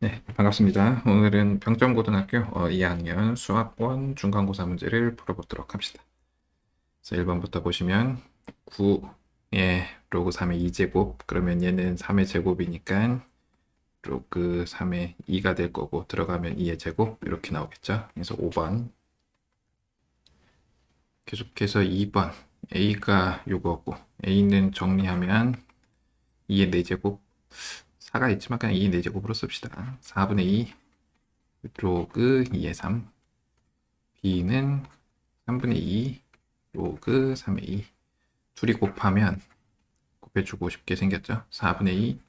네, 반갑습니다. 오늘은 병점고등학교 2학년 수학원 중간고사 문제를 풀어보도록 합시다. 그래서 1번부터 보시면 9의 로그 3의 2제곱, 그러면 얘는 3의 제곱이니까 로그 3의 2가 될 거고 들어가면 2의 제곱 이렇게 나오겠죠. 그래서 5번 계속해서 2번 A가 요거고 A는 정리하면 2의 4제곱 4가 있지만 그냥 2의 4제곱으로 씁시다. 4분의 2 로그 2의 3 B는 3분의 2 로그 3의 2 둘이 곱하면 곱해주고 쉽게 생겼죠. 4분의 2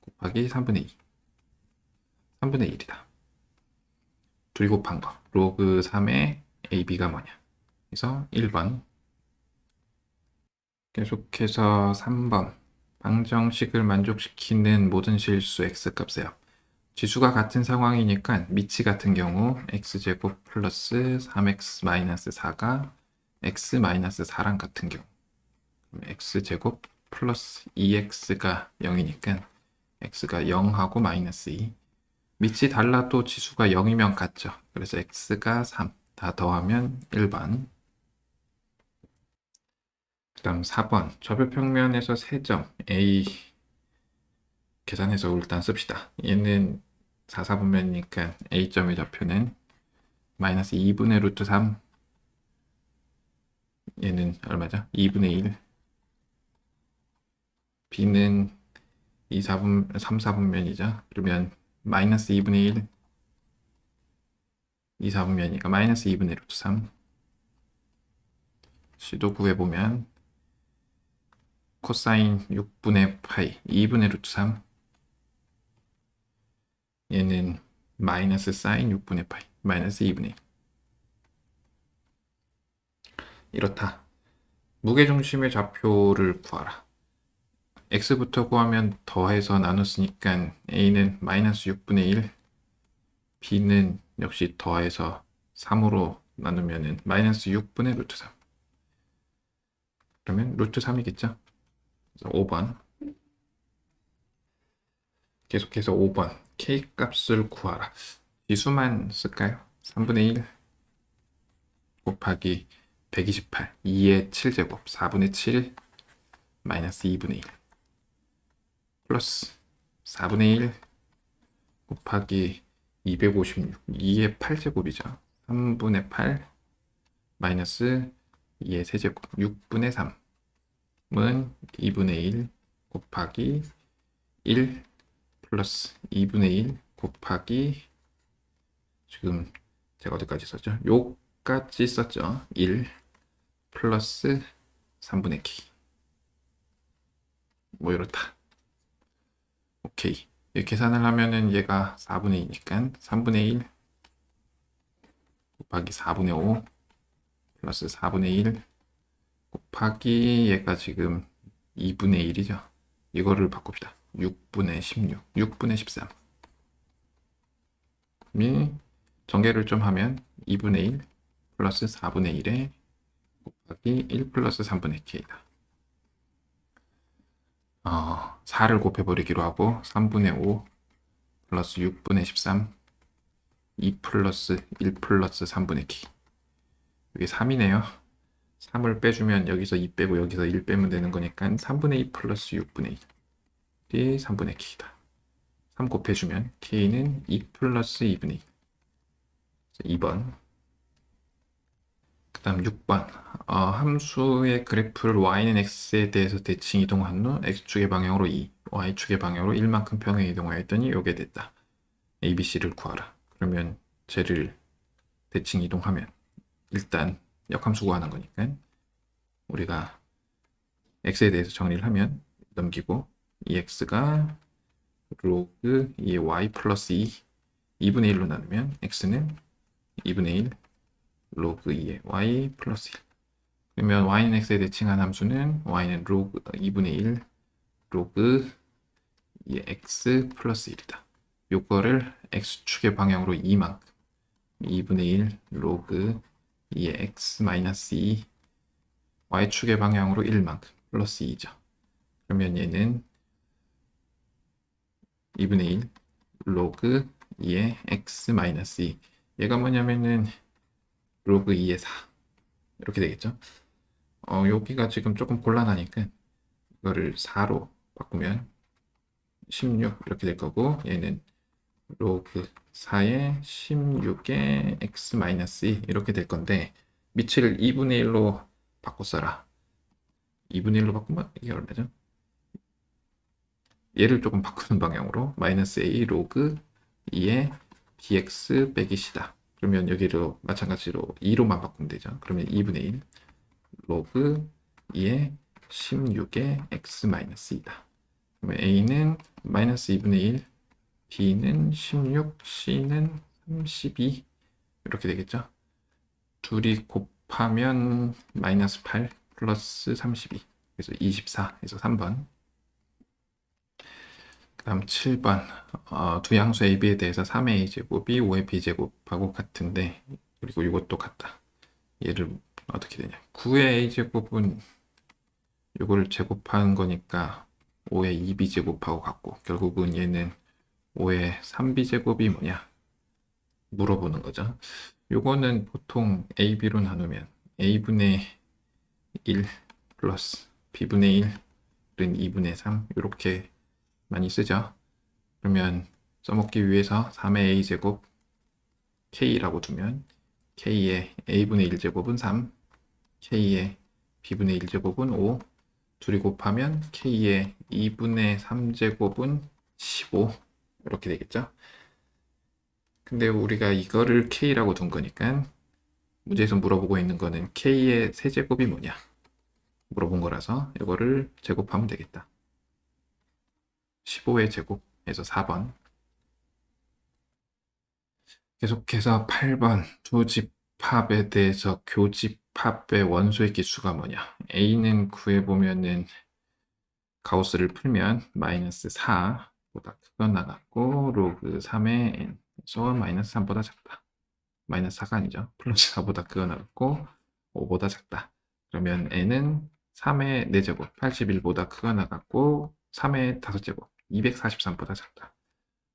곱하기 3분의 2 3분의 1이다. 둘이 곱한 거 로그 3의 AB가 뭐냐. 그래서 1번 계속해서 3번 방정식을 만족시키는 모든 실수 x값이에요. 지수가 같은 상황이니까 미치 같은 경우 x제곱 플러스 3x 마이너스 4가 x-4랑 같은 경우 x제곱 플러스 2x가 0이니까 x가 0하고 마이너스 2 밑이 달라도 지수가 0이면 같죠. 그래서 x가 3 다 더하면 1번. 그 다음 4번 좌표평면에서 3점 A 계산해서 일단 씁시다. 얘는 4사분면이니까 A점의 좌표는 마이너스 2분의 루트 3 얘는 얼마죠? 2분의 1 B는 3, 4분면이죠. 그러면 마이너스 2분의 1 2, 4분면이니까 마이너스 2분의 루트 3 C도 구해보면 코사인 6분의 파이 2분의 루트 3 얘는 마이너스 사인 6분의 파이 마이너스 2분의 1 이렇다. 무게중심의 좌표를 구하라. x부터 구하면 더해서 나눴으니까 a는 마이너스 6분의 1 b는 역시 더해서 3으로 나누면 마이너스 6분의 루트 3 그러면 루트 3이겠죠. 그래서 5번 계속해서 5번 k 값을 구하라. 지수만 쓸까요? 3분의 1 곱하기 128 2의 7제곱 4분의 7 마이너스 2분의 1 플러스 4분의 1 곱하기 256 2의 8제곱이죠. 3분의 8 마이너스 2의 세제곱 6분의 3은 2분의 1 곱하기 1 플러스 2분의 1 곱하기 지금 제가 어디까지 썼죠? 요까지 썼죠. 1 플러스 3분의 키. 뭐 이렇다. 오케이. 이 계산을 하면은 얘가 4분의 2니까 3분의 1 곱하기 4분의 5 플러스 4분의 1 곱하기 얘가 지금 2분의 1이죠. 이거를 바꿉시다. 6분의 16, 6분의 13. 이 전개를 좀 하면 2분의 1 플러스 4분의 1에 곱하기 1 플러스 3분의 k다. 4를 곱해버리기로 하고 3분의 5 플러스 6분의 13 2 플러스 1 플러스 3분의 k 이게 3이네요. 3을 빼주면 여기서 2 빼고 여기서 1 빼면 되는 거니까 3분의 2 플러스 6분의 1이 3분의 k다. 3 곱해주면 k는 2 플러스 2분의 2. 2번. 그 다음 6번. 함수의 그래프를 y는 x에 대해서 대칭 이동한 후 x축의 방향으로 2, y축의 방향으로 1만큼 평행 이동하였더니 요게 됐다. ABC를 구하라. 그러면 쟤를 대칭 이동하면 일단 역함수 구하는 거니까 우리가 x에 대해서 정리를 하면 넘기고 이 x가 로그 2의 y 플러스 2 2분의 1로 나누면 x는 2분의 1 로그 2의 y 플러스 1 그러면 y는 x에 대칭한 함수는 y는 로그 2분의 1 로그 2의 x 플러스 1이다. 요거를 x축의 방향으로 2만큼 2분의 1 로그 2의 x 마이너스 2 y축의 방향으로 1만큼 플러스 2죠. 그러면 얘는 2분의 1 로그 2의 x 마이너스 2. 얘가 뭐냐면은 로그 2의 4 이렇게 되겠죠. 여기가 지금 조금 곤란하니까 이거를 4로 바꾸면 16 이렇게 될 거고, 얘는 로그 4의 16의 x 마이너스 2 이렇게 될 건데, 밑을 2분의 1로 바꿔 써라. 2분의 1로 바꾸면 이게 얼마죠? 얘를 조금 바꾸는 방향으로 마이너스 a 로그 2의 bx 빼기 c다. 그러면 여기로 마찬가지로 2로만 바꾸면 되죠. 그러면 2분의 1 로그 2의 16의 x 마이너스 2다. 그러면 a는 마이너스 2분의 1, b는 16, c는 32 이렇게 되겠죠. 둘이 곱하면 마이너스 8 플러스 32, 그래서 24에서 3번. 그 다음 7번. 두 양수 a, b에 대해서 3의 a제곱이 5의 b제곱하고 같은데, 그리고 이것도 같다. 얘를 어떻게 되냐. 9의 a제곱은 이거를 제곱하는 거니까 5의 2b제곱하고 같고, 결국은 얘는 5의 3b제곱이 뭐냐 물어보는 거죠. 요거는 보통 a, b로 나누면 a분의 1 플러스 b분의 1은 2분의 3 이렇게 많이 쓰죠. 그러면 써먹기 위해서 3의 a제곱 k라고 두면 k의 a분의 1제곱은 3, k의 b분의 1제곱은 5, 둘이 곱하면 k의 2분의 3제곱은 15 이렇게 되겠죠. 근데 우리가 이거를 k라고 둔 거니까 문제에서 물어보고 있는 거는 k의 세제곱이 뭐냐 물어본 거라서 이거를 제곱하면 되겠다. 15의 제곱에서 4번. 계속해서 8번. 두 집합에 대해서 교집합의 원소의 기수가 뭐냐. a는 구해보면은 가우스를 풀면 마이너스 4보다 크거나 같고 로그 3의 n에서 마이너스 3보다 작다. 마이너스 4가 아니죠. 플러스 4보다 크거나 같고 5보다 작다. 그러면 n은 3의 4제곱 81보다 크거나 같고 3의 5제곱 243보다 작다.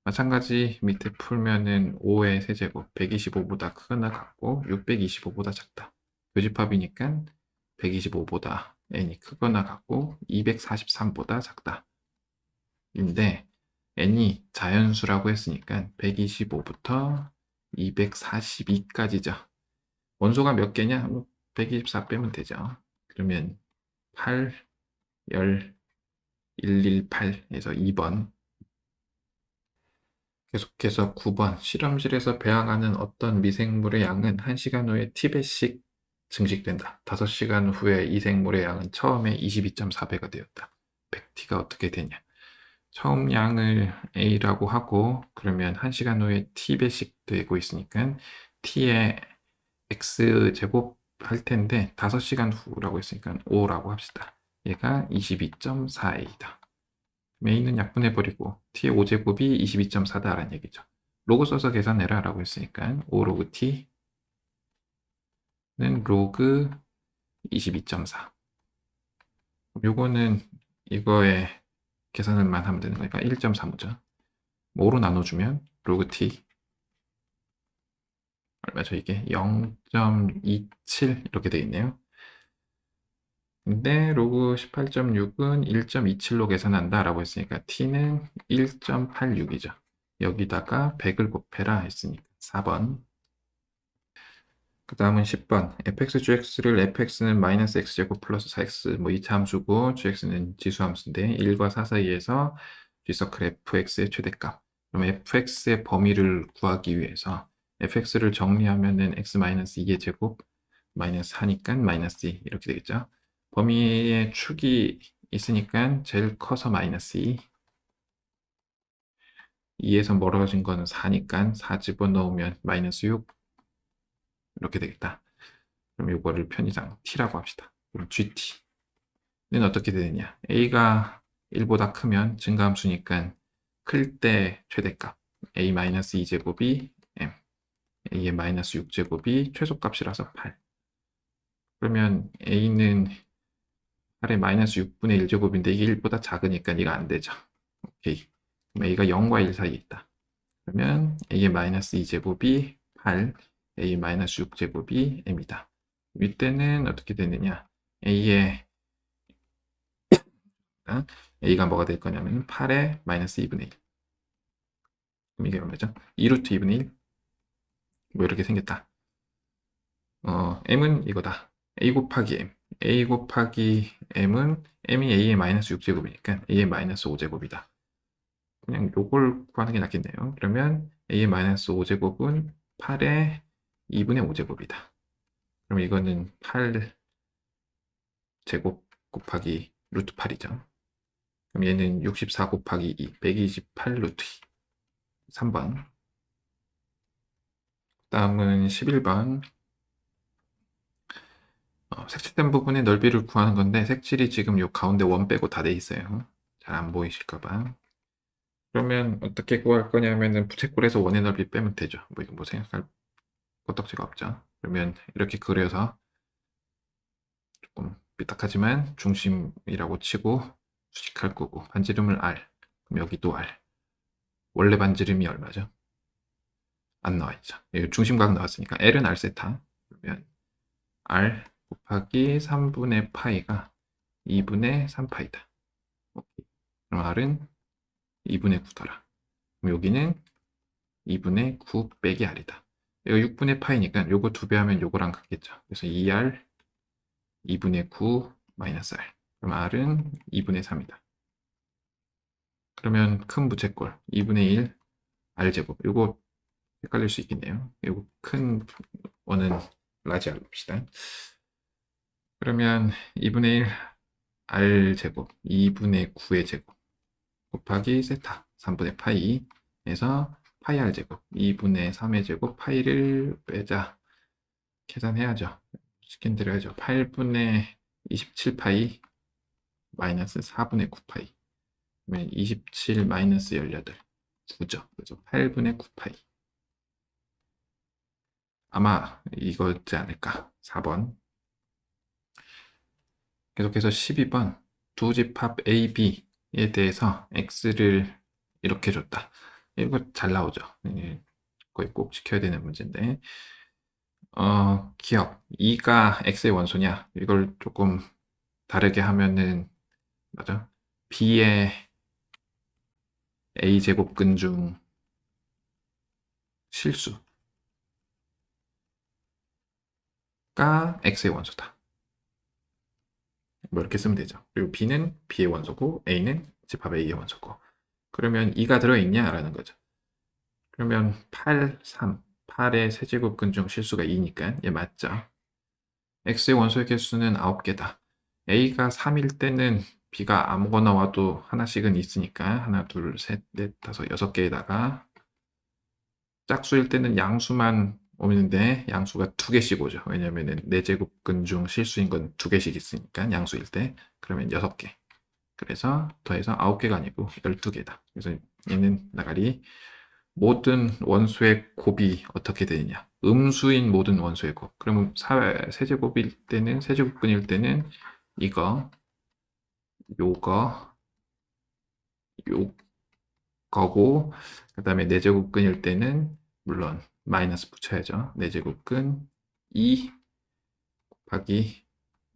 마찬가지 밑에 풀면은 5의 세제곱 125보다 크거나 같고 625보다 작다. 교집합이니까 125보다 n이 크거나 같고 243보다 작다. 인데 n이 자연수라고 했으니까 125부터 242까지죠. 원소가 몇 개냐? 124 빼면 되죠. 그러면 8, 10, 118에서 2번. 계속해서 9번. 실험실에서 배양하는 어떤 미생물의 양은 1시간 후에 t배씩 증식된다. 5시간 후에 이 생물의 양은 처음에 22.4배가 되었다. 100t가 어떻게 되냐. 처음 양을 a라고 하고 그러면 1시간 후에 t배씩 되고 있으니까 t의 x제곱 할 텐데 5시간 후라고 했으니까 5라고 합시다. 얘가 22.4a다. a는 약분해버리고 t의 5제곱이 22.4다라는 얘기죠. 로그 써서 계산해라 라고 했으니까 5 로그 t는 로그 22.4. 요거는 이거에 계산을만 하면 되는 거니까 1.35죠. 5로 나눠주면 로그 t 얼마죠 이게? 0.27 이렇게 되어 있네요. 근데 로그 18.6은 1.27로 계산한다 라고 했으니까 t는 1.86이죠. 여기다가 100을 곱해라 했으니까 4번. 그 다음은 10번. fx, gx를 fx는 마이너스 x제곱 플러스 4x 뭐 2차 함수고 gx는 지수 함수인데 1과 4 사이에서 G서클 fx의 최대값. 그럼 fx의 범위를 구하기 위해서 fx를 정리하면은 x 마이너스 2의 제곱 마이너스 4니까 마이너스 2 이렇게 되겠죠. 범위에 축이 있으니까 제일 커서 마이너스 2, 2에서 멀어진 거는 4니까 4 집어넣으면 마이너스 6 이렇게 되겠다. 그럼 이거를 편의상 t라고 합시다. 그럼 gt는 어떻게 되느냐. a가 1보다 크면 증가함수니까 클 때 최대값 a-2제곱이 m, a의 마이너스 6제곱이 최소값이라서 8. 그러면 a는 8의 마이너스 6분의 1제곱인데 이게 1보다 작으니까 이거 안 되죠. 오케이. 그럼 a가 0과 1 사이에 있다. 그러면 a의 마이너스 2제곱이 8, a의 마이너스 6제곱이 m이다. 이때는 어떻게 되느냐? a가 뭐가 될 거냐면 8의 마이너스 2분의 1. 그럼 이게 얼마죠? 2루트 2분의 1. 뭐 이렇게 생겼다. m은 이거다. a 곱하기 m. a 곱하기 m은 m이 a의 마이너스 6제곱이니까 a의 마이너스 5제곱이다. 그냥 요걸 구하는 게 낫겠네요. 그러면 a의 마이너스 5제곱은 8의 2분의 5제곱이다. 그럼 이거는 8제곱 곱하기 루트 8이죠. 그럼 얘는 64 곱하기 2, 128 루트 2. 3번. 다음은 11번. 색칠된 부분의 넓이를 구하는 건데 색칠이 지금 요 가운데 원 빼고 다 돼 있어요. 잘 안 보이실까봐. 그러면 어떻게 구할 거냐면은 부채꼴에서 원의 넓이 빼면 되죠. 뭐 이거 뭐 생각할 거떡지가 없죠. 그러면 이렇게 그려서 조금 삐딱하지만 중심이라고 치고 수식할 거고 반지름을 R. 그럼 여기도 R. 원래 반지름이 얼마죠? 안 나와 있죠. 여기 중심각 나왔으니까 L은 R 세타. 그러면 R 곱하기 3분의 파이가 2분의 3파이다. 오케이. 그럼 R은 2분의 9더라. 그럼 여기는 2분의 9 빼기 R이다. 이거 6분의 파이니까 요거 2배 하면 요거랑 같겠죠. 그래서 2R 2분의 9 마이너스 R. 그럼 R은 2분의 3이다. 그러면 큰 부채꼴 2분의 1 R제곱. 요거 헷갈릴 수 있겠네요. 요거 큰 원은 라지 R 봅시다. 그러면 2분의 1 R제곱 2분의 9의 제곱 곱하기 세타 3분의 파이에서 파이 R제곱 2분의 3의 제곱 파이를 빼자. 계산해야죠. 시킨 대로 해야죠. 8분의 27파이 마이너스 4분의 9파이. 그러면 27 마이너스 18. 9죠. 그래서 8분의 9파이. 아마 이거지 않을까. 4번. 계속해서 12번. 두 집합 A, B에 대해서 X를 이렇게 줬다. 이거 잘 나오죠. 거의 꼭 지켜야 되는 문제인데. 기억. 2가 X의 원소냐? 이걸 조금 다르게 하면은, 맞아? B의 A제곱근 중 실수가 X의 원소다. 뭐 이렇게 쓰면 되죠. 그리고 B는 B의 원소고 A는 집합 A의 원소고. 그러면 2가 들어있냐라는 거죠. 그러면 8, 3, 8의 세제곱근 중 실수가 2니까 얘 맞죠. X의 원소의 개수는 9개다. A가 3일 때는 B가 아무거나 와도 하나씩은 있으니까 하나, 둘, 셋, 넷, 다섯, 6개에다가 짝수일 때는 양수만 오는데 양수가 2개씩 오죠. 왜냐면은 4제곱근 중 실수인 건 2개씩 있으니까 양수일 때. 그러면 6개. 그래서 더해서 9개가 아니고 12개다. 그래서 얘는 나가리 모든 원소의 곱이 어떻게 되느냐. 음수인 모든 원소의 곱. 그러면 세제곱일 때는 세제곱근일 때는 이거 요거 요거고 그 다음에 4제곱근일 때는 물론 마이너스 붙여야죠. 4제곱근 2 곱하기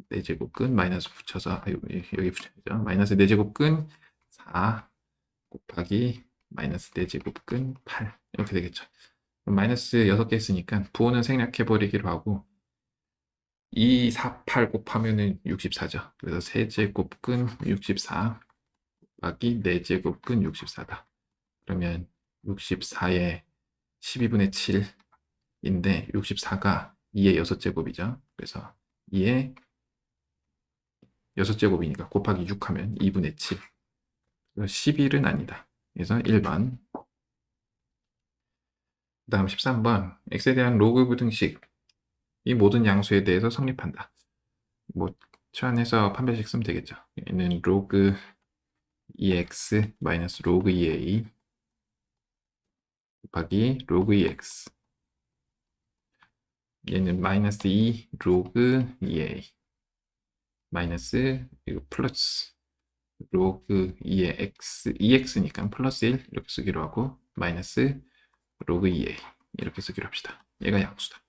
4제곱근 마이너스 붙여서 여기 붙여야죠. 마이너스 4제곱근 4 곱하기 마이너스 4제곱근 8 이렇게 되겠죠. 마이너스 6개 있으니까 부호는 생략해버리기로 하고 2, 4, 8 곱하면은 64죠. 그래서 세제곱근 64 곱하기 4제곱근 64다. 그러면 64의 12분의 7인데 64가 2의 6제곱이죠. 그래서 2의 6제곱이니까 곱하기 6 하면 2분의 7. 11은 아니다. 그래서 1번. 그 다음 13번. x에 대한 로그 부등식. 이 모든 양수에 대해서 성립한다. 뭐 초안해서 판별식 쓰면 되겠죠. 얘는 로그 2x 마이너스 로그 2a 곱하기 로그 2x. 얘는 마이너스 2 로그 2a 마이너스 이거 플러스 로그 2의 x 2x니까 플러스 1 이렇게 쓰기로 하고 마이너스 로그 2a 이렇게 쓰기로 합시다. 얘가 양수다.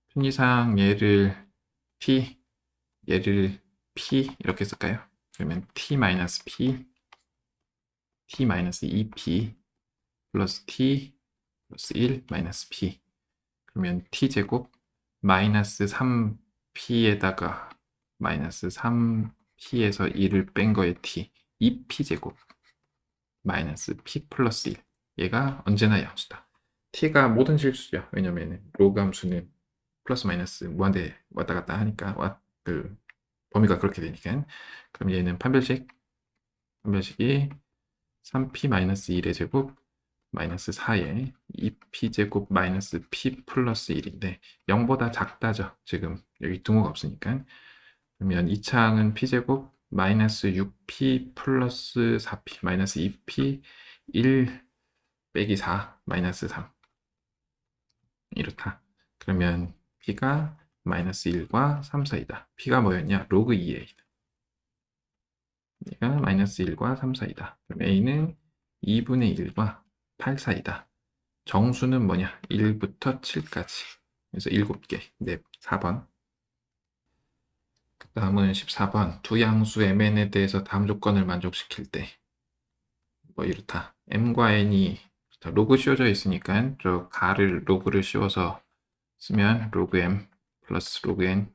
편의상 얘를 p, 얘를 p 이렇게 쓸까요? 그러면 t-p, t-2p 플러스 t 플러스 1 마이너스 p. 그러면 t제곱 마이너스 3p에다가 마이너스 3p에서 1을 뺀 거에 t, 2p제곱 마이너스 p 플러스 1. 얘가 언제나 양수다. t가 모든 실수죠. 왜냐면 로그 함수는 플러스 마이너스 무한대 왔다 갔다 하니까 그 범위가 그렇게 되니까. 그럼 얘는 판별식이 3p-1의 제곱 마이너스 4에 2p제곱 마이너스 p 플러스 1인데 0보다 작다죠. 지금 여기 등호가 없으니까. 그러면 이 창은 p제곱 마이너스 6p 플러스 4p 마이너스 2p 1 빼기 4 마이너스 3 이렇다. 그러면 p가 마이너스 1과 3 사이다. p가 뭐였냐? 로그 2a. 얘가 마이너스 1과 3 사이다. 그럼 a는 2분의 1과 8 사이다. 정수는 뭐냐? 1부터 7까지. 그래서 7개. 네, 4번. 그 다음은 14번. 두 양수 mn에 대해서 다음 조건을 만족시킬 때. 뭐 이렇다. m과 n이 로그 씌워져 있으니까 저 가를 로그를 씌워서 쓰면 로그 m 플러스 로그 n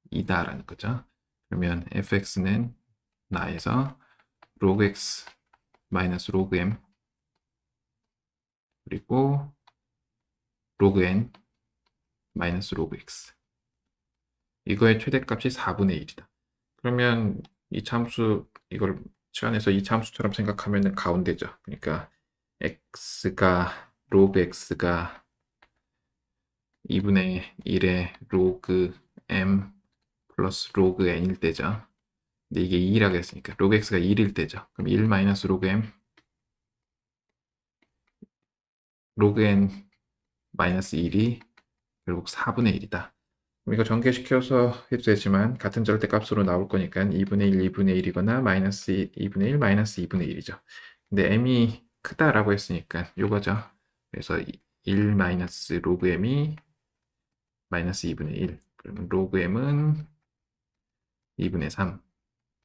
이다라는 거죠. 그러면 fx는 나에서 로그 x 마이너스 로그 m 그리고 로그 n 마이너스 로그 x. 이거의 최대값이 4분의 1이다. 그러면 이 참수 이걸 치환해서 이 참수처럼 생각하면 가운데죠. 그러니까 x가 로그 x가 2분의 1의 로그 m 플러스 로그 n일 때죠. 근데 이게 2라고 했으니까 로그 x가 1일 때죠. 그럼 1 마이너스 로그 m 로그 n 마이너스 1이 결국 4분의 1이다. 이거 전개시켜서 해도 되지만 같은 절대값으로 나올 거니까 2분의 1, 2분의 1이거나 마이너스 2분의 1, 마이너스 2분의 1이죠. 근데 m이 크다라고 했으니까 이거죠. 그래서 1 마이너스 로그 m이 마이너스 2분의 1. 그러면 로그 m은 2분의 3.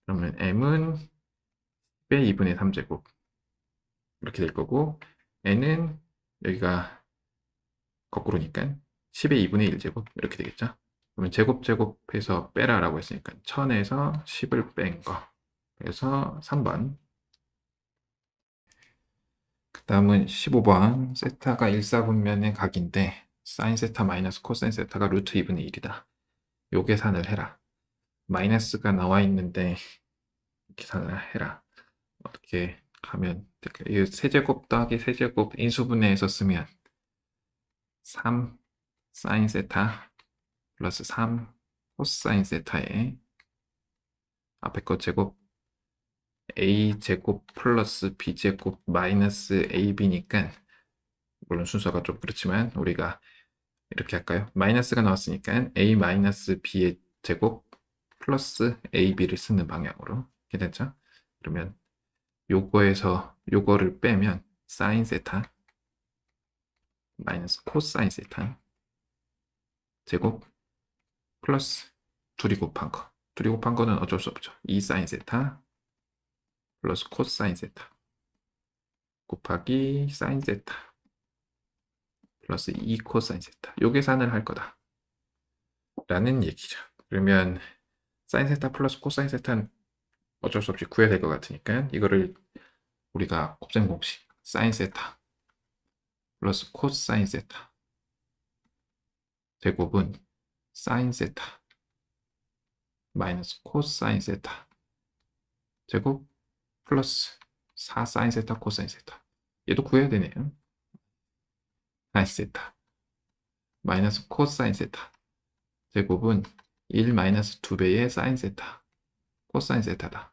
그러면 m은 10의 2분의 3제곱. 이렇게 될 거고 n은 여기가 거꾸로니까 10의 2분의 1제곱 이렇게 되겠죠. 그러면 제곱해서 빼라라고 했으니까 1000에서 10을 뺀 거. 그래서 3번. 그 다음은 15번. 세타가 일사분면의 각인데 사인 세타 마이너스 코사인 세타가 루트 2분의 1이다. 요 계산을 해라. 마이너스가 나와 있는데 계산을 해라. 어떻게 하면 될까요? 이 세제곱 더하기 세제곱 인수분해해서 쓰면 3 사인 세타 플러스 3 코사인 세타에 앞에 거 제곱 a제곱 플러스 b제곱 마이너스 ab니까 물론 순서가 좀 그렇지만 우리가 이렇게 할까요? 마이너스가 나왔으니까 a 마이너스 b의 제곱 플러스 ab를 쓰는 방향으로 괜찮죠? 그러면 요거에서 요거를 빼면 사인 세타 마이너스 코사인 세타 제곱 플러스 둘이 곱한 거. 둘이 곱한 거는 어쩔 수 없죠. 2 사인 세타 플러스 코사인 세타 곱하기 사인 세타 플러스 2 코사인 세타. 요 계산을 할 거다. 라는 얘기죠. 그러면 사인 세타 플러스 코사인 세타는 어쩔 수 없이 구해야 될 것 같으니까 이거를 우리가 곱셈 공식 사인 세타 플러스 코사인 세타 제곱은 사인 세타 마이너스 코사인 세타 제곱 플러스 4 사인 세타 코사인 세타. 얘도 구해야 되네요. 사인 세타 마이너스 코사인 세타 제곱은 1 마이너스 2배의 사인 세타 코사인 세타다.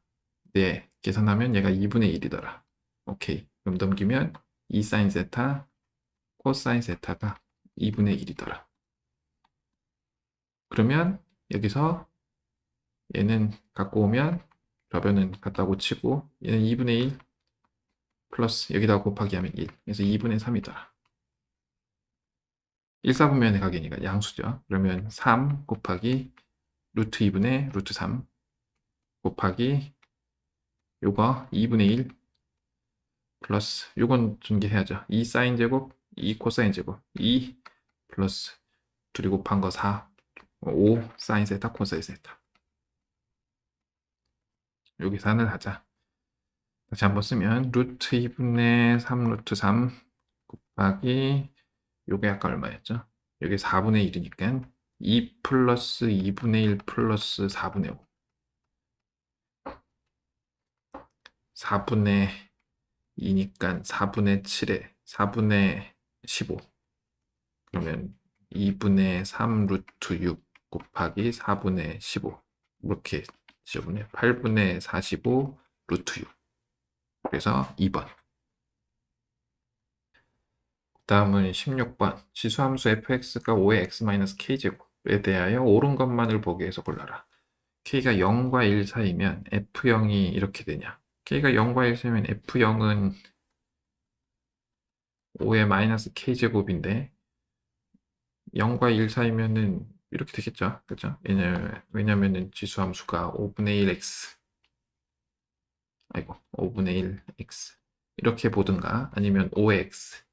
네, 계산하면 얘가 2분의 1이더라. 오케이. 그럼 넘기면 2 사인 세타 코사인 세타가 2분의 1이더라. 그러면 여기서 얘는 갖고 오면 좌변은 갖다 고치고 얘는 2분의 1 플러스 여기다가 곱하기 하면 1. 그래서 2분의 3이더라. 1사분면의 각이니까 양수죠. 그러면 3 곱하기 루트 2분의 루트 3 곱하기 요거 2분의 1 플러스 요건 전개해야죠. 2 사인 제곱, 2 코사인 제곱, 2 플러스 둘이 곱한 거 4, 5 사인 세타, 코사인 세타. 여기 산을 하자. 다시 한번 쓰면 루트 2분의 3 루트 3 곱하기 요게 아까 얼마였죠? 여기 4분의 1이니까 2 플러스 2분의 1 플러스 4분의 5 4분의 2니까 4분의 7에 4분의 15 그러면 2분의 3 루트 6 곱하기 4분의 15 이렇게 지어보면 8분의 45 루트 6 그래서 2번. 다음은 16번. 지수함수 fx가 5의 x-k제곱에 대하여 옳은 것만을 보기 위해서 골라라. k가 0과 1 사이면 f0이 이렇게 되냐. k가 0과 1 사이면 f0은 5의 마이너스 k제곱인데 0과 1 사이면은 이렇게 되겠죠. 그죠? 왜냐면은 지수함수가 5분의 1x 아이고 5분의 1x 이렇게 보든가 아니면 5x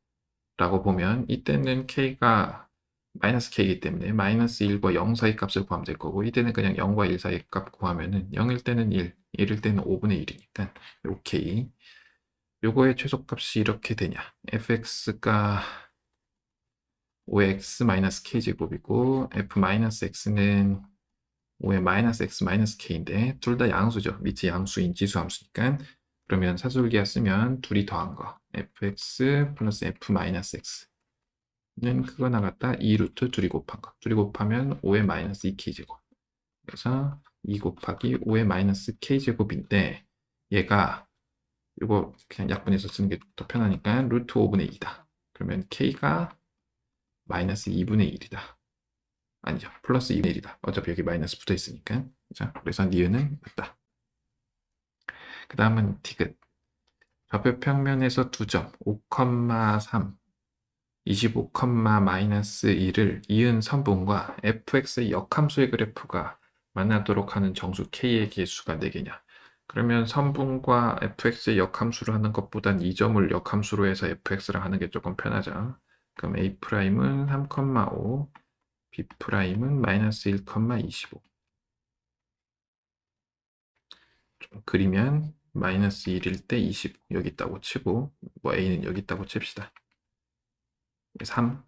라고 보면 이때는 k가 마이너스 k이기 때문에 마이너스 1과 0 사이 값을 구하면 될 거고 이때는 그냥 0과 1 사이 값 구하면은 0일 때는 1, 1일 때는 5분의 1이니까 오케이. 요거의 최소값이 이렇게 되냐. fx가 5x 마이너스 k제곱이고 f 마이너스 x는 5의 마이너스 x 마이너스 k인데 둘 다 양수죠. 밑이 양수인 지수함수니까 그러면 사수기하 쓰면 둘이 더한 거 fx 플러스 f 마이너스 x는 그거 나갔다 2루트 둘이 곱한 거 둘이 곱하면 5의 마이너스 2k제곱 그래서 2 곱하기 5의 마이너스 k제곱인데 얘가 이거 그냥 약분해서 쓰는 게 더 편하니까 루트 5분의 2다 그러면 k가 마이너스 2분의 1이다 아니죠. 플러스 2분의 1이다. 어차피 여기 마이너스 붙어 있으니까. 자, 그래서 니은은 맞다. 그 다음은 디귿. 좌표 평면에서 2점, 5,3, 25, 마이너스 1을 이은 선분과 fx의 역함수의 그래프가 만나도록 하는 정수 k의 개수가 4개냐. 그러면 선분과 fx의 역함수를 하는 것보단 이 점을 역함수로 해서 fx랑 하는 게 조금 편하죠. 그럼 a'은 3,5, B'은 마이너스 1,25 좀 그리면 마이너스 1일 때 20 여기 있다고 치고 뭐 A는 여기 있다고 칩시다 3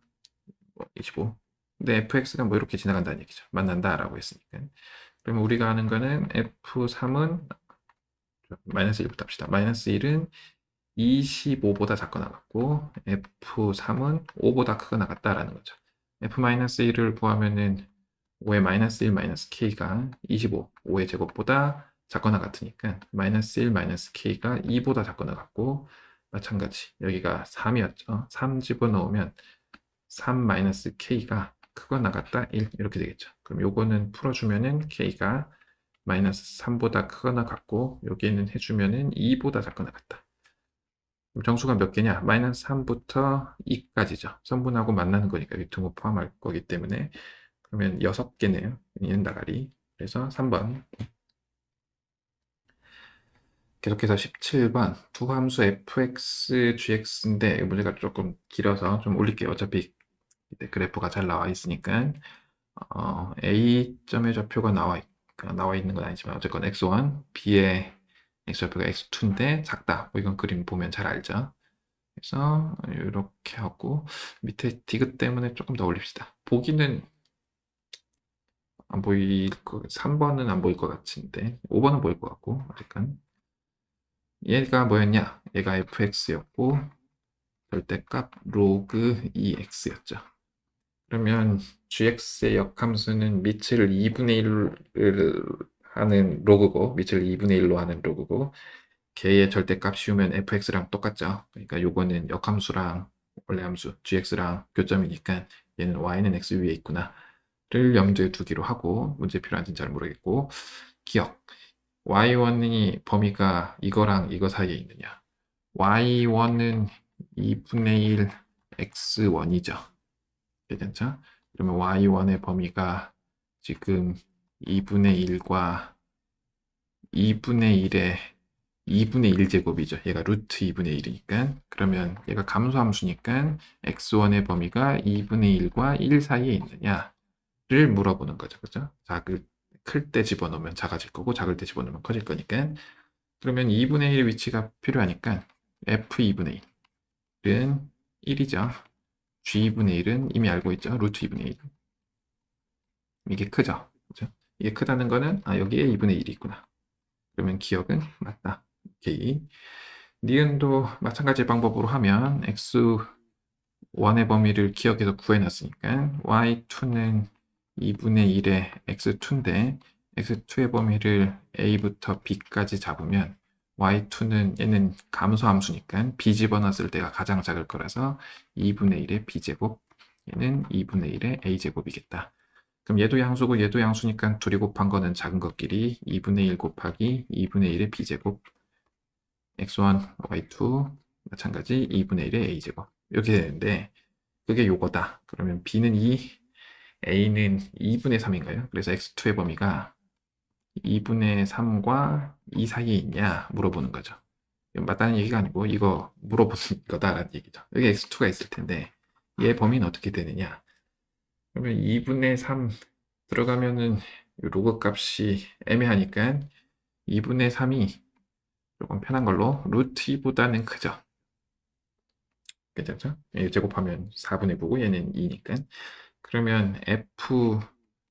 25 근데 fx가 뭐 이렇게 지나간다는 얘기죠 만난다 라고 했으니까 그러면 우리가 하는 거는 f3은 마이너스 1부터 합시다 마이너스 1은 25보다 작거나 같고 f3은 5보다 크거나 같다라는 거죠 f-1을 구하면은 5의 마이너스 1 마이너스 k가 25, 5의 제곱보다 작거나 같으니까 마이너스 1 마이너스 k가 2보다 작거나 같고 마찬가지 여기가 3이었죠. 3 집어넣으면 3 마이너스 k가 크거나 같다 1 이렇게 되겠죠. 그럼 요거는 풀어주면은 k가 마이너스 3보다 크거나 같고 여기는 해주면은 2보다 작거나 같다. 정수가 몇 개냐? 마이너스 3부터 2까지죠. 선분하고 만나는 거니까 유통을 포함할 거기 때문에 그러면 6개네요. 얘는 그래서 3번. 계속해서 17번. 두 함수 fx, gx인데 문제가 조금 길어서 좀 올릴게요. 어차피 그래프가 잘 나와 있으니까 A점의 좌표가 나와 있는 건 아니지만 어쨌건 x1, B의 x좌표가 x2인데 작다. 뭐 이건 그림 보면 잘 알죠. 그래서 이렇게 하고 밑에 디귿 때문에 조금 더 올립시다. 보기는 안 보일 거 3번은 안 보일 것 같은데 5번은 보일 것 같고 어쨌든 얘가 뭐였냐? 얘가 fx였고 절대값 로그 2x였죠. 그러면 gx의 역함수는 밑을 2분의 1을 하는 로그고 밑을 2분의 1로 하는 로그고 걔의 절대값 씌우면 fx랑 똑같죠. 그러니까 요거는 역함수랑 원래 함수 gx랑 교점이니까 얘는 y는 x 위에 있구나 를 염두에 두기로 하고 문제 필요한지는 잘 모르겠고 기억 y1이 범위가 이거랑 이거 사이에 있느냐 y1은 2분의 1 x1이죠. 괜찮죠? 그러면 y1의 범위가 지금 2분의 1과 2분의 1의 2분의 1제곱이죠. 얘가 루트 2분의 1이니까. 그러면 얘가 감소함수니까 x1의 범위가 2분의 1과 1 사이에 있느냐를 물어보는 거죠. 그죠? 클 때 집어넣으면 작아질 거고 작을 때 집어넣으면 커질 거니까. 그러면 2분의 1의 위치가 필요하니까 f2분의 1은 1이죠. g2분의 1은 이미 알고 있죠. 루트 2분의 1. 이게 크죠. 그죠? 이게 크다는 거는 여기에 2분의 1이 있구나. 그러면 기억은 맞다. 오케이. 니은도 마찬가지 방법으로 하면 x1의 범위를 기억해서 구해놨으니까 y2는 2분의 1의 x2인데 x2의 범위를 a부터 b까지 잡으면 y2는 얘는 감소함수니까 b 집어넣었을 때가 가장 작을 거라서 2분의 1의 b제곱, 얘는 2분의 1의 a제곱이겠다. 그럼 얘도 양수고 얘도 양수니까 둘이 곱한 거는 작은 것끼리 2분의 1 곱하기 2분의 1의 b제곱, x1, y2 마찬가지 2분의 1의 a제곱 이렇게 되는데 그게 요거다. 그러면 b는 2, a는 2분의 3인가요? 그래서 x2의 범위가 2분의 3과 2 사이에 있냐 물어보는 거죠. 맞다는 얘기가 아니고 이거 물어보는 거다라는 얘기죠. 여기 x2가 있을 텐데 얘 범위는 어떻게 되느냐. 그러면 2분의 3 들어가면은 로그 값이 애매하니까 2분의 3이 조금 편한 걸로 루트 2보다는 크죠. 괜찮죠? 얘 제곱하면 4분의 9고 얘는 2니까. 그러면 f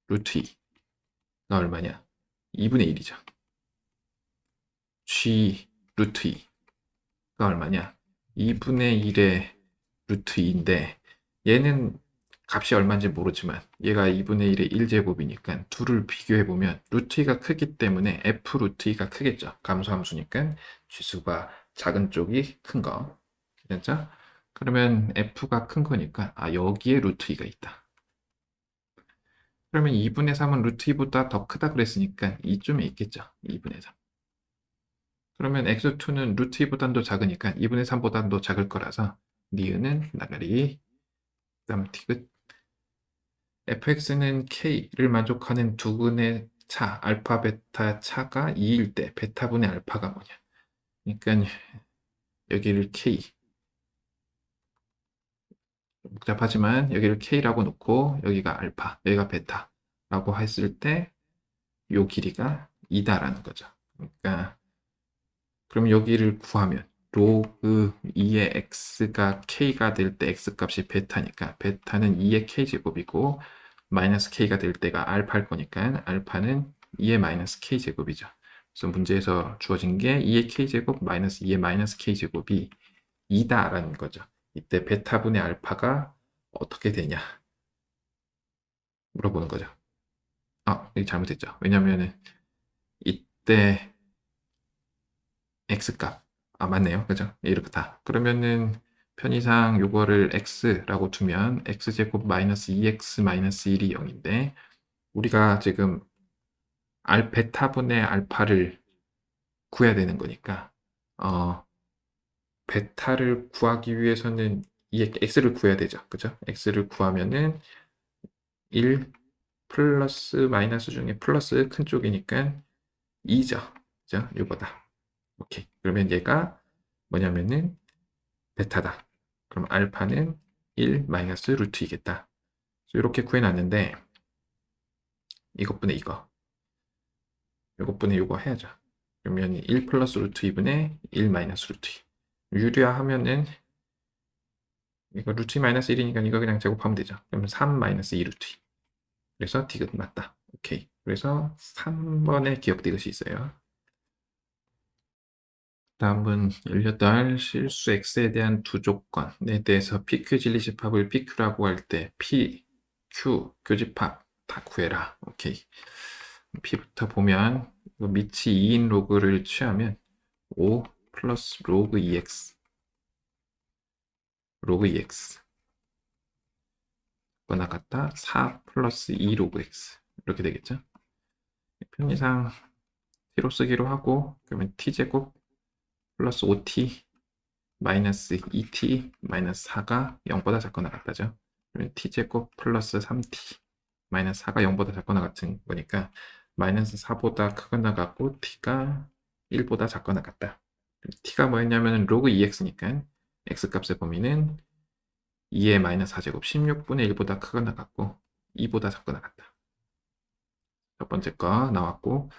루트 2가 얼마냐? 2분의 1이죠. g 루트 2가 얼마냐? 2분의 1의 루트 2인데 얘는 값이 얼마인지 모르지만 얘가 2분의 1의 1제곱이니까 둘을 비교해보면 루트 2가 크기 때문에 f 루트 2가 크겠죠. 감소함수니까 지수가 작은 쪽이 큰 거. 괜찮죠? 그러면 f가 큰 거니까 여기에 루트 2가 있다. 그러면 2분의 3은 루트 2보다 더 크다 그랬으니까 이쯤에 있겠죠. 2분의 3. 그러면 x2는 루트 2보단 더 작으니까 2분의 3보단 더 작을 거라서 니은은 나가리. 그다음 티귿. fx는 k를 만족하는 두근의 차, 알파, 베타 차가 2일 때 베타분의 알파가 뭐냐. 그러니까 여기를 k, 복잡하지만 여기를 k라고 놓고 여기가 알파, 여기가 베타라고 했을 때 요 길이가 2다라는 거죠. 그러니까 그럼 여기를 구하면 로그 2의 x가 k가 될 때 x값이 베타니까 베타는 2의 k제곱이고 마이너스 k가 될 때가 알파일 거니까 알파는 2의 마이너스 k제곱이죠. 그래서 문제에서 주어진 게 2의 k제곱 마이너스 2의 마이너스 k제곱이 2다라는 거죠. 이때 베타분의 알파가 어떻게 되냐 물어보는 거죠. 이게 잘못했죠. 왜냐면은 이때 x값 맞네요. 그죠? 이렇다. 그러면은 편의상 요거를 x라고 두면 x제곱 마이너스 2x 마이너스 1이 0인데 우리가 지금 베타분의 알파를 구해야 되는 거니까 베타를 구하기 위해서는 이 x를 구해야 되죠. 그죠? x를 구하면은 1 플러스 마이너스 중에 플러스 큰 쪽이니까 2죠. 그죠? 요거다. 오케이. 그러면 얘가 뭐냐면은 베타다. 그럼 알파는 1 마이너스 루트 이겠다. 이렇게 구해놨는데 이것분의 이거 이것분의 이거 해야죠. 그러면 1 플러스 루트 2분의 1 마이너스 루트 2 유리화하면은 이거 루트 2 마이너스 1이니까 이거 그냥 제곱하면 되죠. 그러면 3 마이너스 2 루트 2 그래서 디귿 맞다. 오케이. 그래서 3번에 기억 디귿이 있어요. 다음은 18 실수 x에 대한 두 조건에 대해서 PQ 진리집합을 PQ라고 할 때 P, Q 교집합 다 구해라. 오케이. P부터 보면 밑이 2인 로그를 취하면 5 플러스 로그 2x 로그 2x 나갔다 4 플러스 2 로그 x 이렇게 되겠죠. 편의상 t로 쓰기로 하고 그러면 t제곱 플러스 5t 마이너스 2t 마이너스 4가 0보다 작거나 같다죠. 그러면 t제곱 플러스 3t 마이너스 4가 0보다 작거나 같은 거니까 마이너스 4보다 크거나 같고 t가 1보다 작거나 같다. t가 뭐였냐면 로그 2x니까 x 값의 범위는 2의 마이너스 4제곱 16분의 1보다 크거나 같고 2보다 작거나 같다. 첫 번째 거 나왔고,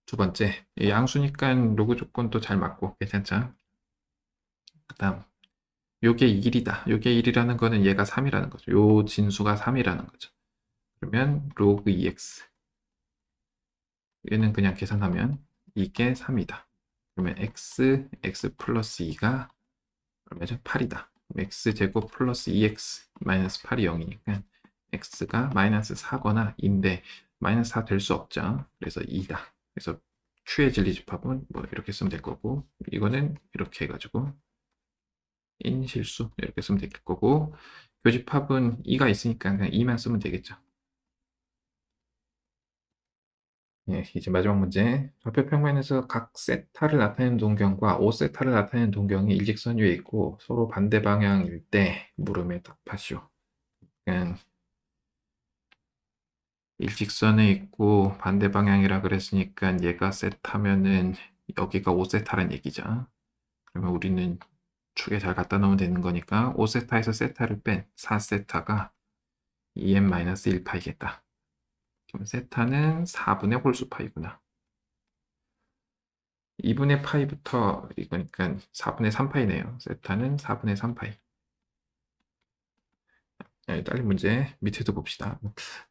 두 번째 양수니까 로그 조건도 잘 맞고 괜찮죠? 그 다음 요게 1이다. 요게 1이라는 거는 얘가 3이라는 거죠. 요 진수가 3이라는 거죠. 그러면 로그 2x 얘는 그냥 계산하면 이게 3이다. 그러면 x 플러스 2가 얼마죠? 8이다. x제곱 플러스 2x 마이너스 8이 0이니까 x가 마이너스 4거나 2인데 마이너스 4 될 수 없죠. 그래서 2다. 그래서 q의 진리집합은 뭐 이렇게 쓰면 될 거고, 이거는 이렇게 해가지고 인실수 이렇게 쓰면 될 거고, 교집합은 2가 있으니까 그냥 2만 쓰면 되겠죠. 예, 이제 마지막 문제. 좌표 평면에서 각 세타를 나타내는 동경과 5세타를 나타내는 동경이 일직선 위에 있고 서로 반대 방향일 때 물음에 답하시오. 그냥 일직선에 있고 반대 방향이라 그랬으니까 얘가 세타면은 여기가 5세타란 얘기죠. 그러면 우리는 축에 잘 갖다 놓으면 되는 거니까 5세타에서 세타를 뺀 4세타가 2n-1파이겠다. 그럼 세타는 4분의 홀수파이구나. 2분의 파이부터 이거니까 4분의 3파이네요. 세타는 4분의 3파이. 네, 딸린 문제 밑에도 봅시다.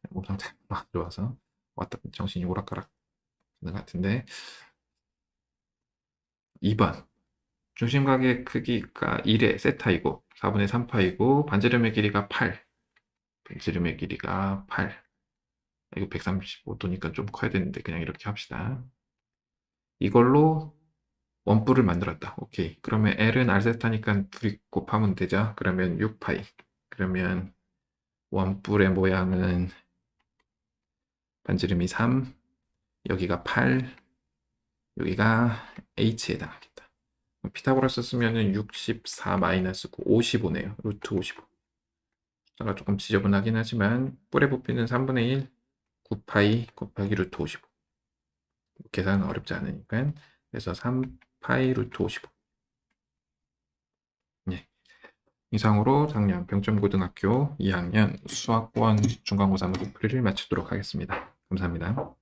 몸 상태 막 좋아서 왔다 정신이 오락가락 하는 것 같은데, 2번 중심각의 크기가 1의 세타이고 4분의 3파이고 반지름의 길이가 8. 반지름의 길이가 8. 이거 135도니까 좀 커야 되는데 그냥 이렇게 합시다. 이걸로 원뿔을 만들었다. 오케이. 그러면 L은 R세타니까 둘이 곱하면 되죠. 그러면 6파이. 그러면 원뿔의 모양은 반지름이 3, 여기가 8, 여기가 H에 해당하겠다. 피타고라스 쓰면은 64 마이너스 9, 55네요. 루트 55. 숫자가 조금 지저분하긴 하지만 뿔의 부피는 3분의 1, 9파이 곱하기 루트 55. 계산은 어렵지 않으니까. 그래서 3파이 루트 55. 예. 이상으로 작년 병점고등학교 2학년 수학원 중간고사 문제풀이를 마치도록 하겠습니다. 감사합니다.